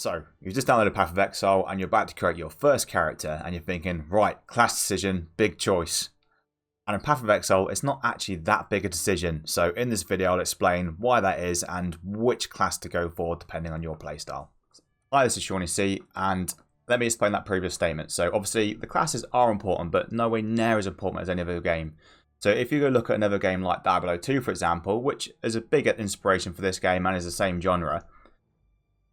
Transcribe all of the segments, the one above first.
So, you've just downloaded Path of Exile and you're about to create your first character and you're thinking, right, class decision, big choice. And in Path of Exile, it's not actually that big a decision. So in this video, I'll explain why that is and which class to go for depending on your playstyle. Hi, this is Shawnee C, and let me explain that previous statement. So obviously, the classes are important, but nowhere near as important as any other game. So if you go look at another game like Diablo 2, for example, which is a big inspiration for this game and is the same genre,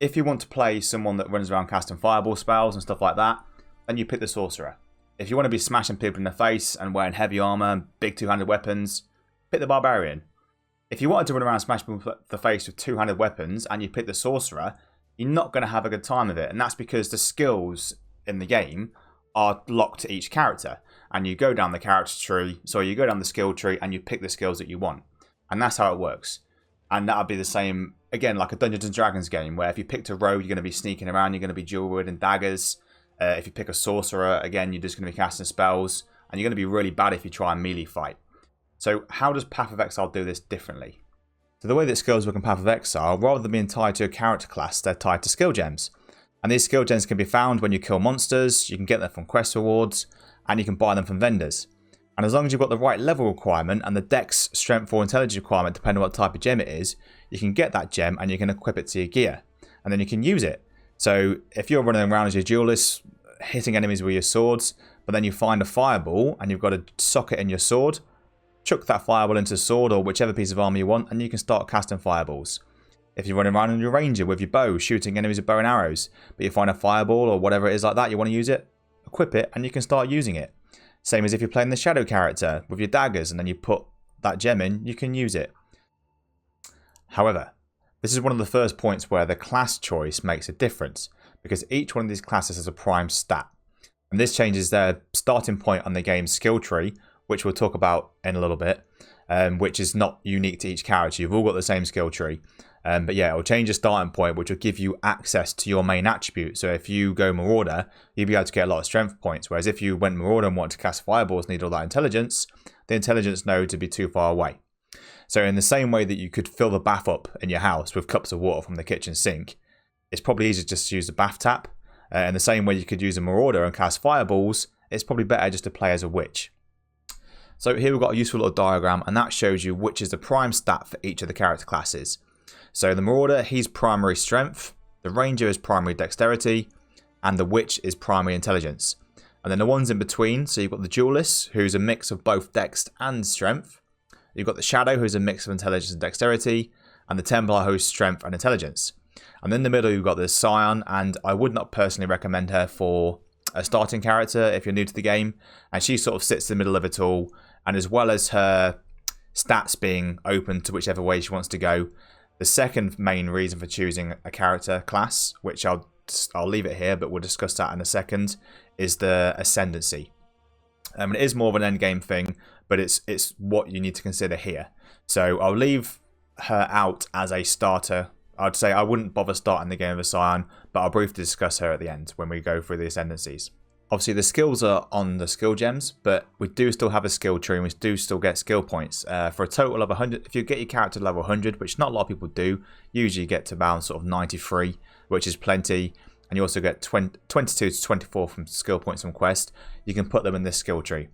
if you want to play someone that runs around casting fireball spells and stuff like that, then you pick the Sorcerer. If you want to be smashing people in the face and wearing heavy armor, big two-handed weapons, pick the Barbarian. If you wanted to run around and smash people in the face with two-handed weapons and you pick the Sorcerer, you're not going to have a good time with it. And that's because the skills in the game are locked to each character. And you go down the character tree, so you go down the skill tree and you pick the skills that you want. And that's how it works. And that'll be the same, again, like a Dungeons and Dragons game, where if you picked a rogue, you're going to be sneaking around, you're going to be dual wielding daggers. If you pick a sorcerer, again, you're just going to be casting spells, and you're going to be really bad if you try and melee fight. So how does Path of Exile do this differently? So the way that skills work in Path of Exile, rather than being tied to a character class, they're tied to skill gems. And these skill gems can be found when you kill monsters, you can get them from quest rewards, and you can buy them from vendors. And as long as you've got the right level requirement and the dex, strength or intelligence requirement, depending on what type of gem it is, you can get that gem and you can equip it to your gear. And then you can use it. So if you're running around as your duelist, hitting enemies with your swords, but then you find a fireball and you've got a socket in your sword, chuck that fireball into the sword or whichever piece of armor you want and you can start casting fireballs. If you're running around on your ranger with your bow, shooting enemies with bow and arrows, but you find a fireball or whatever it is like that, you want to use it, equip it and you can start using it. Same as if you're playing the shadow character with your daggers and then you put that gem in, you can use it. However, this is one of the first points where the class choice makes a difference, because each one of these classes has a prime stat. And this changes their starting point on the game's skill tree, which we'll talk about in a little bit, which is not unique to each character. You've all got the same skill tree. But yeah, it'll change your starting point, which will give you access to your main attribute. So if you go Marauder, you'll be able to get a lot of strength points. Whereas if you went Marauder and wanted to cast fireballs, need all that intelligence, the intelligence node would be too far away. So in the same way that you could fill the bath up in your house with cups of water from the kitchen sink, it's probably easier just to use the bath tap. In the same way you could use a Marauder and cast fireballs, it's probably better just to play as a witch. So here we've got a useful little diagram, and that shows you which is the prime stat for each of the character classes. So the Marauder, he's primary strength, the Ranger is primary dexterity, and the Witch is primary intelligence. And then the ones in between, so you've got the Duelist, who's a mix of both dex and strength. You've got the Shadow, who's a mix of intelligence and dexterity, and the Templar, who's strength and intelligence. And in the middle, you've got the Scion, and I would not personally recommend her for a starting character if you're new to the game. And she sort of sits in the middle of it all, and as well as her stats being open to whichever way she wants to go, the second main reason for choosing a character class, which I'll leave it here, but we'll discuss that in a second, is the Ascendancy. It is more of an endgame thing, but it's what you need to consider here. So I'll leave her out as a starter. I'd say I wouldn't bother starting the game with a Scion, but I'll briefly discuss her at the end when we go through the Ascendancies. Obviously, the skills are on the skill gems, but we do still have a skill tree and we do still get skill points. For a total of 100, if you get your character to level 100, which not a lot of people do, usually you get to around sort of 93, which is plenty. And you also get 22 to 24 from skill points from quest. You can put them in this skill tree.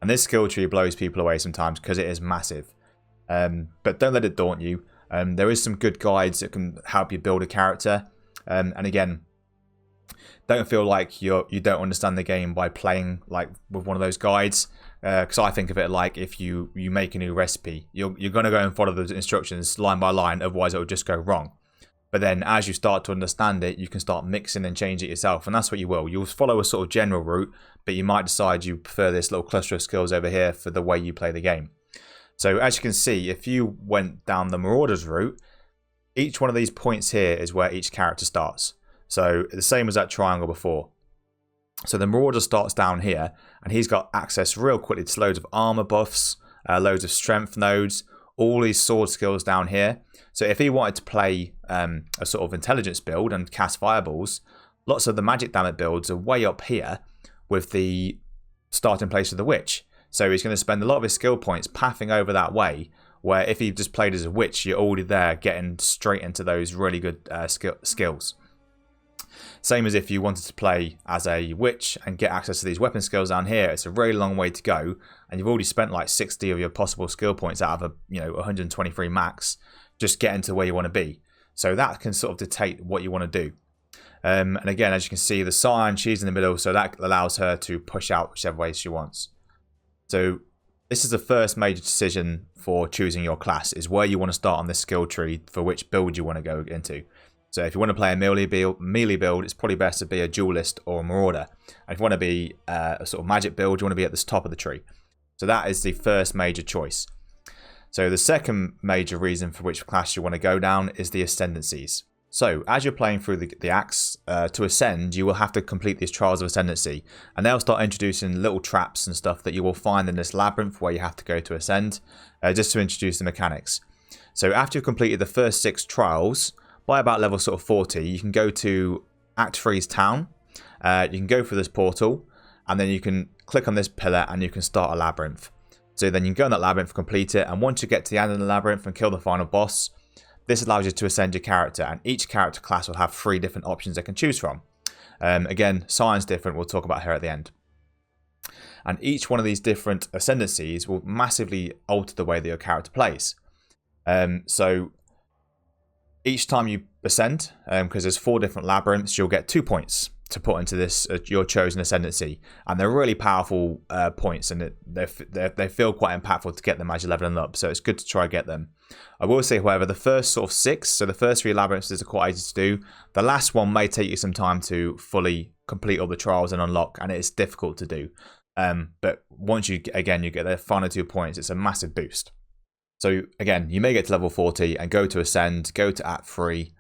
And this skill tree blows people away sometimes because it is massive. But don't let it daunt you. There is some good guides that can help you build a character. And again, don't feel like you don't understand the game by playing like with one of those guides, because I think of it like if you make a new recipe, you're going to go and follow the instructions line by line, otherwise it will just go wrong. But then as you start to understand it, you can start mixing and change it yourself, and that's what you will. You'll follow a sort of general route, but you might decide you prefer this little cluster of skills over here for the way you play the game. So as you can see, if you went down the Marauders route, each one of these points here is where each character starts. So the same as that triangle before. So the Marauder starts down here, and he's got access real quickly to loads of armor buffs, loads of strength nodes, all these sword skills down here. So if he wanted to play a sort of intelligence build and cast fireballs, lots of the magic damage builds are way up here with the starting place of the Witch. So he's going to spend a lot of his skill points pathing over that way, where if he just played as a Witch, you're already there getting straight into those really good skills. Same as if you wanted to play as a witch and get access to these weapon skills down here. It's a really long way to go, and you've already spent like 60 of your possible skill points out of a 123 max just getting to where you want to be. So that can sort of dictate what you want to do. And again, as you can see, the Scion, she's in the middle, so that allows her to push out whichever way she wants. So this is the first major decision for choosing your class, is where you want to start on this skill tree for which build you want to go into. So if you want to play a melee build, it's probably best to be a duelist or a marauder. And if you want to be a sort of magic build, you want to be at the top of the tree. So that is the first major choice. So the second major reason for which class you want to go down is the Ascendancies. So as you're playing through the Axe, to ascend, you will have to complete these Trials of Ascendancy. And they'll start introducing little traps and stuff that you will find in this labyrinth where you have to go to ascend, just to introduce the mechanics. So after you've completed the first 6 trials, by about level sort of 40, you can go to Act 3's town. You can go through this portal, and then you can click on this pillar and you can start a labyrinth. So then you can go in that labyrinth, complete it, and once you get to the end of the labyrinth and kill the final boss, this allows you to ascend your character, and each character class will have 3 different options they can choose from. Again, Scion's different, we'll talk about her at the end. And each one of these different ascendancies will massively alter the way that your character plays. So each time you ascend, because there's 4 different labyrinths, you'll get 2 points to put into this your chosen ascendancy, and they're really powerful points, and they feel quite impactful to get them as you're leveling up. So it's good to try and get them. I will say, however, the first sort of 6, so the first 3 labyrinths are quite easy to do. The last one may take you some time to fully complete all the trials and unlock, and it's difficult to do. But once you get the final 2 points, it's a massive boost. So again, you may get to level 40 and go to ascend, go to Act 3,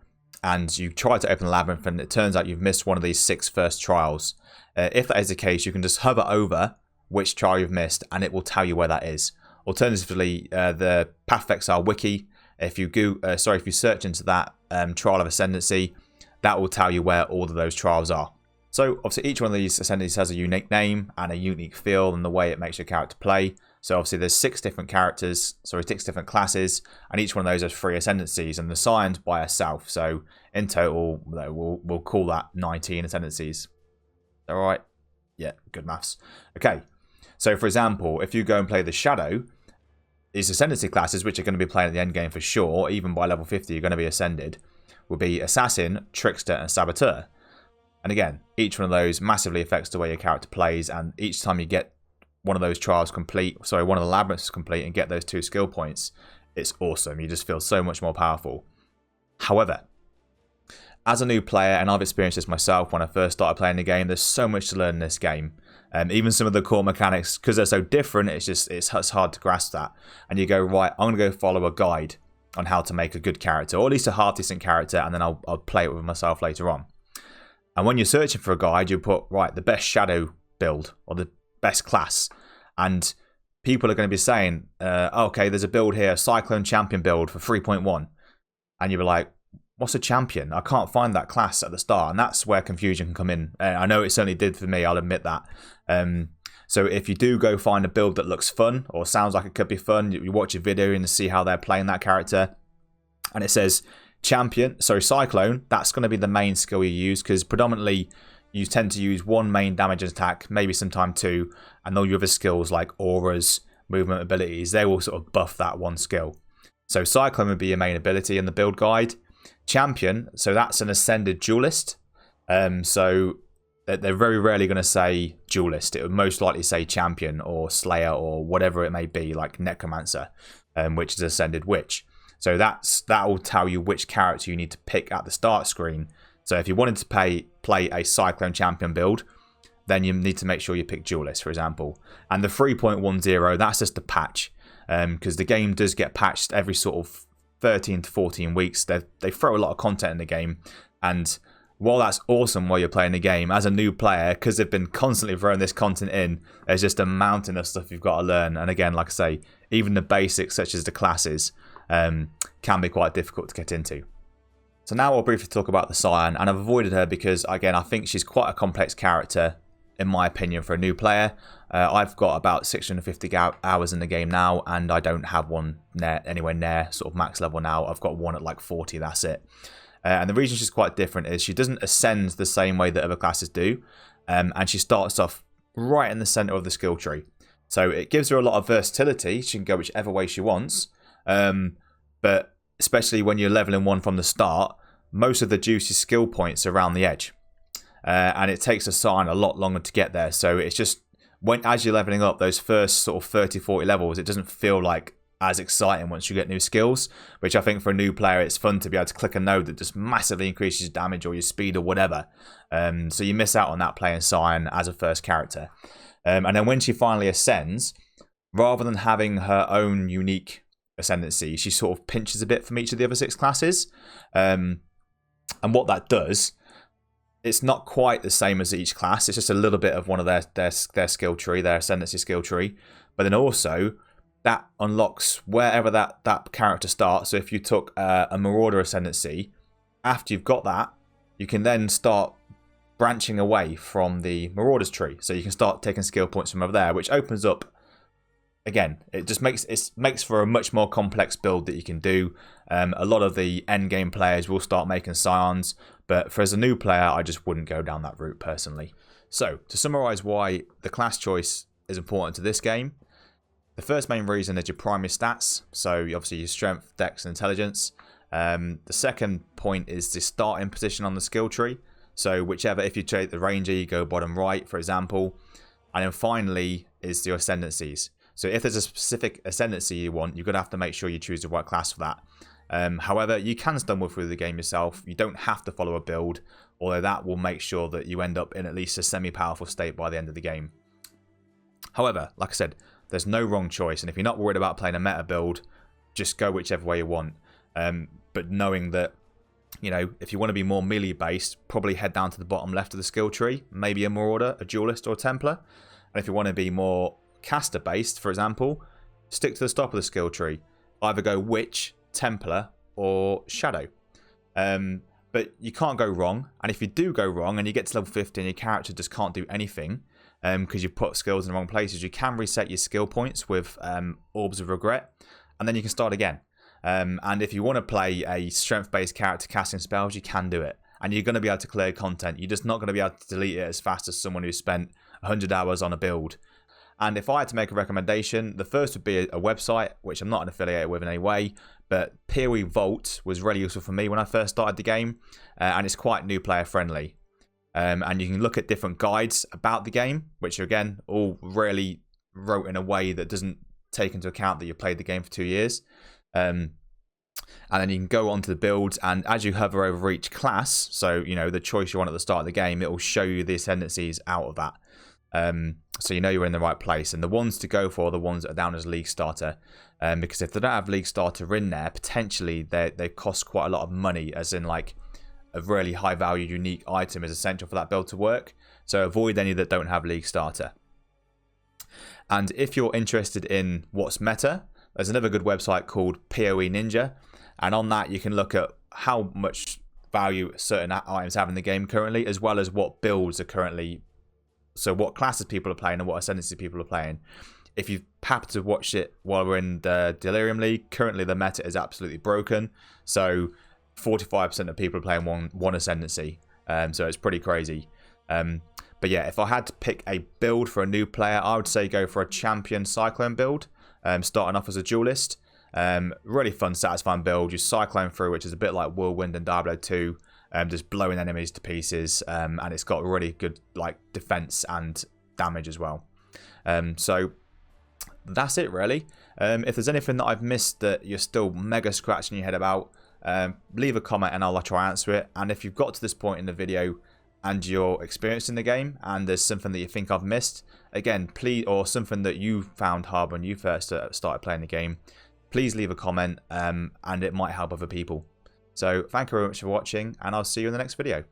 and you try to open the labyrinth, and it turns out you've missed one of these 6 first trials. If that is the case, you can just hover over which trial you've missed, and it will tell you where that is. Alternatively, the Path of Exile wiki, if you search into that trial of Ascendancy, that will tell you where all of those trials are. So obviously each one of these Ascendancies has a unique name and a unique feel and the way it makes your character play. So obviously there's 6 different classes, and each one of those has 3 Ascendancies, and the Scion's by herself. So in total, we'll call that 19 Ascendancies. All right? Yeah, good maths. Okay. So for example, if you go and play the Shadow, these Ascendancy classes, which are going to be playing at the end game for sure, even by level 50, you're going to be ascended, will be Assassin, Trickster, and Saboteur. And again, each one of those massively affects the way your character plays, and each time you get one of those trials complete, one of the labyrinths complete and get those 2 skill points, it's awesome. You just feel so much more powerful. However, as a new player, and I've experienced this myself when I first started playing the game, there's so much to learn in this game. Even some of the core mechanics, because they're so different, it's hard to grasp that. And you go, right, I'm going to go follow a guide on how to make a good character, or at least a half decent character, and then I'll play it with myself later on. And when you're searching for a guide, you put, right, the best Shadow build, or the best class, and people are going to be saying, okay, there's a build here, Cyclone Champion build for 3.1, and you'll be like, what's a champion? I can't find that class at the start, and that's where confusion can come in. I know it certainly did for me, I'll admit that. So if you do go find a build that looks fun or sounds like it could be fun, you watch a video and see how they're playing that character, and it says Cyclone, that's going to be the main skill you use, because predominantly you tend to use 1 main damage attack, maybe sometime 2, and all your other skills like auras, movement abilities, they will sort of buff that 1 skill. So Cyclone would be your main ability in the build guide. Champion, so that's an ascended duelist. So they're very rarely going to say duelist. It would most likely say champion or slayer or whatever it may be, like necromancer, which is ascended witch. So that will tell you which character you need to pick at the start screen. So if you wanted to play a Cyclone Champion build, then you need to make sure you pick Duelist, for example. And the 3.10, that's just a patch, because the game does get patched every sort of 13 to 14 weeks. They throw a lot of content in the game, and while that's awesome while you're playing the game, as a new player, because they've been constantly throwing this content in, there's just a mountain of stuff you've got to learn. And again, like I say, even the basics such as the classes can be quite difficult to get into. So now I'll briefly talk about the Scion, and I've avoided her because, again, I think she's quite a complex character, in my opinion, for a new player. I've got about 650 hours in the game now, and I don't have one anywhere near sort of max level now. I've got one at like 40, that's it. And the reason she's quite different is she doesn't ascend the same way that other classes do. And she starts off right in the center of the skill tree. So it gives her a lot of versatility. She can go whichever way she wants. But especially when you're leveling one from the start, most of the juicy skill points are around the edge. And it takes a Scion a lot longer to get there. So it's just, as you're leveling up those first sort of 30, 40 levels, it doesn't feel like as exciting once you get new skills, which I think for a new player, it's fun to be able to click a node that just massively increases damage or your speed or whatever. So you miss out on that playing Scion as a first character. And then when she finally ascends, rather than having her own unique ascendancy, she sort of pinches a bit from each of the other 6 classes. And what that does, it's not quite the same as each class. It's just a little bit of one of their skill tree, their ascendancy skill tree. But then also, that unlocks wherever that character starts. So if you took a Marauder ascendancy, after you've got that, you can then start branching away from the Marauder's tree. So you can start taking skill points from over there, which opens up, again, it just makes for a much more complex build that you can do. A lot of the end game players will start making Scions, but for as a new player, I just wouldn't go down that route personally. So to summarize why the class choice is important to this game, the first main reason is your primary stats. So obviously your strength, dex, and intelligence. The second point is the starting position on the skill tree. So whichever, if you take the ranger, you go bottom right, for example. And then finally is your ascendancies. So if there's a specific ascendancy you want, you're going to have to make sure you choose the right class for that. However, you can stumble through the game yourself. You don't have to follow a build, although that will make sure that you end up in at least a semi-powerful state by the end of the game. However, like I said, there's no wrong choice. And if you're not worried about playing a meta build, just go whichever way you want. But knowing that, you know, if you want to be more melee based, probably head down to the bottom left of the skill tree. Maybe a Marauder, a Duelist, or a Templar. And if you want to be more caster based, for example, stick to the top of the skill tree. Either go Witch, Templar, or Shadow. But you can't go wrong. And if you do go wrong and you get to level 50 and your character just can't do anything because you've put skills in the wrong places, you can reset your skill points with Orbs of Regret, and then you can start again. And if you want to play a strength-based character casting spells, you can do it. And you're going to be able to clear content. You're just not going to be able to delete it as fast as someone who spent 100 hours on a build. And if I had to make a recommendation, the first would be a website, which I'm not affiliated with in any way, but POE Vault was really useful for me when I first started the game, and it's quite new player friendly. And you can look at different guides about the game, which are, again, all really wrote in a way that doesn't take into account that you played the game for 2 years. And then you can go onto the builds, and as you hover over each class, so you know the choice you want at the start of the game, it will show you the ascendancies out of that. So you know you're in the right place, and the ones to go for are the ones that are down as League Starter, because if they don't have League Starter in there, potentially they cost quite a lot of money, as in like a really high value unique item is essential for that build to work. So avoid any that don't have League Starter. And if you're interested in what's meta, there's another good website called POE Ninja, and on that you can look at how much value certain items have in the game currently, as well as what builds are currently, so what classes people are playing and what ascendancy people are playing. If you happen to watch it while we're in the Delirium League, currently the meta is absolutely broken, so 45% of people are playing one ascendancy, so it's pretty crazy. But yeah, if I had to pick a build for a new player, I would say go for a champion Cyclone build, starting off as a Duelist. Really fun, satisfying build. You Cyclone through, which is a bit like Whirlwind and Diablo 2, just blowing enemies to pieces, and it's got really good like defense and damage as well. So that's it really. If there's anything that I've missed that you're still mega scratching your head about, leave a comment and I'll try and answer it. And if you've got to this point in the video and you're experienced in the game and there's something that you think I've missed, again, please, or something that you found hard when you first started playing the game, please leave a comment, and it might help other people. So thank you very much for watching, and I'll see you in the next video.